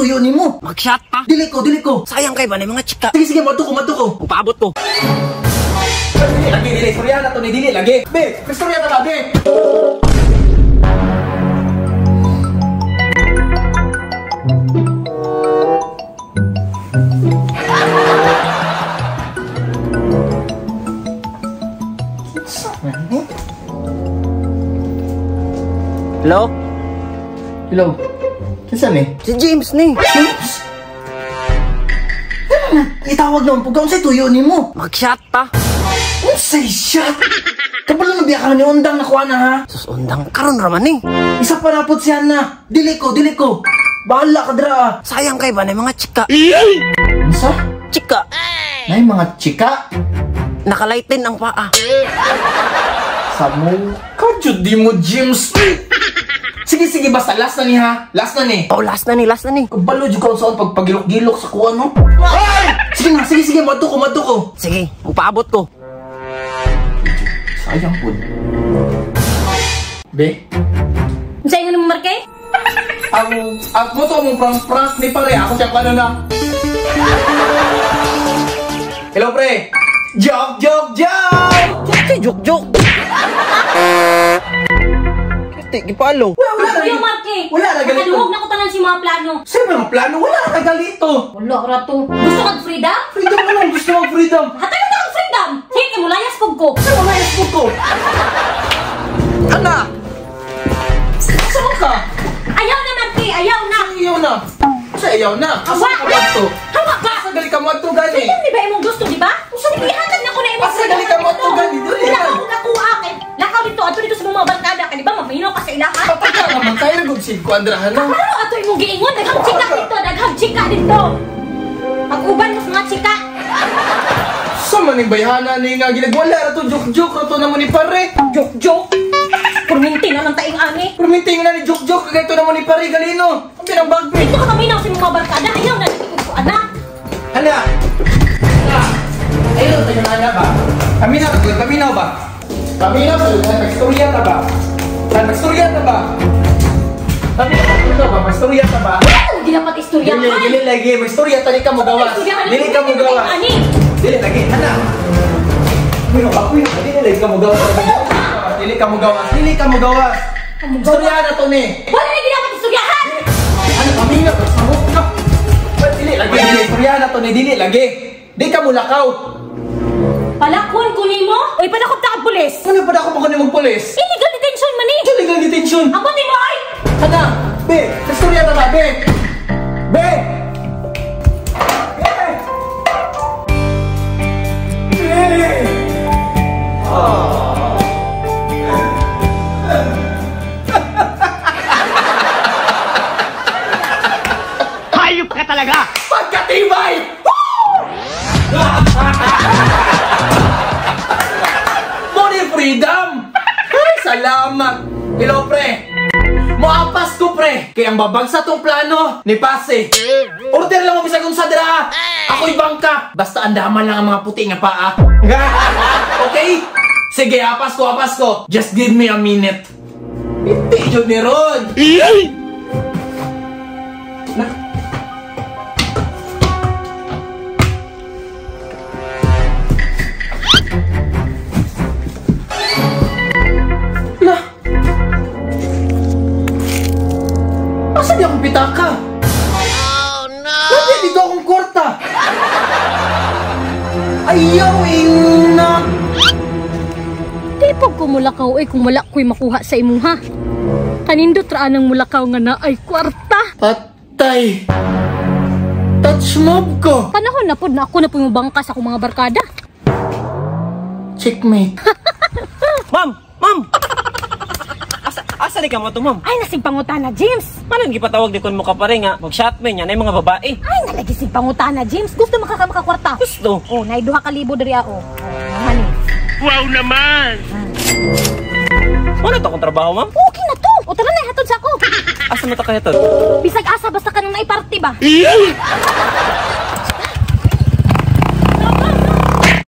tuyo ni mo. Mag-shot pa. Dili ko. Sayang kay ba na mga chika. Sige, mato ko. Upaabot ko. Dili. Surya na to ni dili lagi. Be, surya na ba, be? Hello? Saan eh? Si James ni. James? Itawag naman po, sa'y tuyo ni mo. Mag-shot pa. Sa'y shot? Kapala na biya ka ni Undang nakuha na ha? Sus, undang karon raman ni. Isa pa na po siya na. Dili ko. Bahala ka dra. Sayang kay ba na mga chika. Isa? Chika. Na yung mga chika. Nakalighten ang paa. Sa mo. Kadyod di mo, James. Sige, basta last na ni ha. Last na ni. Oh, last na ni. Kabalo dyan ka saan pagpagilok-gilok sa kuha, no? Ay! Sige, mato ko. Sige, upaabot ko. Sayang po. Be? Sa'yo nga naman, Marke? Ang moto mong prank ni pare. Ako siya pa na. Hello, pre. Joke! Joke. Gipalo. Wala Kuya Marke, Wala na galito. nakaluhog na ko tanan si mga plano. Siyempre mga plano. Wala na galito. Wala ka rato. Gusto kag freedom? Freedom mo lang. Gusto mo freedom. Hatay na kang freedom. Sige, mulayas pug ko. Saan mo na ko? Ana! Saan ka? Ayaw na, Marke. Ayaw na. Ayaw na. Ayaw na. Asa ka ba ito? Hawa ka. Asa gali ka mo ito gani? Freedom, di ba imong gusto, di ba? Gusto ni ihatag na ko na imong Asa gali ka mo ito gani? Dili Wala yan. akong nakuha. Lakaw dito. Ato dito sa mga barkada. Di ba, mamahinaw ka sa ilahan? Patay ka naman tayo. Nagugsid ko, Andrahan. Ano ato imong giingon? Daghang chika dito. Pag-uban mo sa mga chika. Sa maning bayhana ni nga ginagwala. Rato joke. Rato naman ni pare. Joke. Purminti na lang taing ani. Permitting na ni joke. Kagaya ito naman ni pare. Galino. Ang pinambagbi. Dito ka maminaw sa mga barkada. Ayaw na natin ko, anak. Hala! Ayun, tayo na ba? Kaminaw ba? Kaminaw ba? Nagstorya ta ba? Nagstorya ta ba? Magstorya ta ba? Hindi dapat istoryahan. Dili lagi, magstorya ta, di ka mo gawas. Dili ka mo gawas. Dili lagi, hala! Dili lagi ka mo gawas. Dili ka mo gawas. Istorya na to ni. Wala na hindi dapat istoryahan. Ano, kaminaw? Samot ka. Dili lagi, istorya na to ni. Dili lagi. Di ka mo lakaw. Palakon ko nimo. Oy, panakot ta kag pulis. Ano pa na ako magkanilang-pulis? Illegal detention man ni. Illegal detention! Ako nimo ay. Ana! Be! Kastorya na ba? Be! Be! Be! Be! Hayop ka talaga! Pagkatibay! Money freedom! Ay, salamat! Hello, pre! Moapas ko, pre! Kaya ang babagsa tong plano ni Pase. Order lang mo bisag kung sadra! Ako'y bangka! Basta andaman lang ang mga puti nga paa. Okay? Sige, apas ko. Just give me a minute. Hindi yun ni Ron! Asa di akong pitaka? Oh no! Bakit dito akong kwarta? Ayaw, ina! Di pag kumulakaw ay kung wala ko'y makuha sa imuha. Kanindot raan ang mulakaw nga na ay kwarta. Patay! Touch mob ko! Panahon na po na ako na pumubangka sa akong mga barkada. Checkmate. Ma'am! Asa ni ka mo to, ma'am? Ay, nasimpangutana, James. Manan gipatawag di kon mo ka pare nga mag-shotman yan ay mga babae. Ay, nalagisipangutana, James. Gusto makakwarta. Gusto. Oh, nay 2,000 diri ako. Honey. Wow naman! Ano to akong trabaho, ma'am? Okay na to. O tara na, hatod sa ako. Asa mo ta kaya to? Bisag asa, basta ka nang naiparty ba?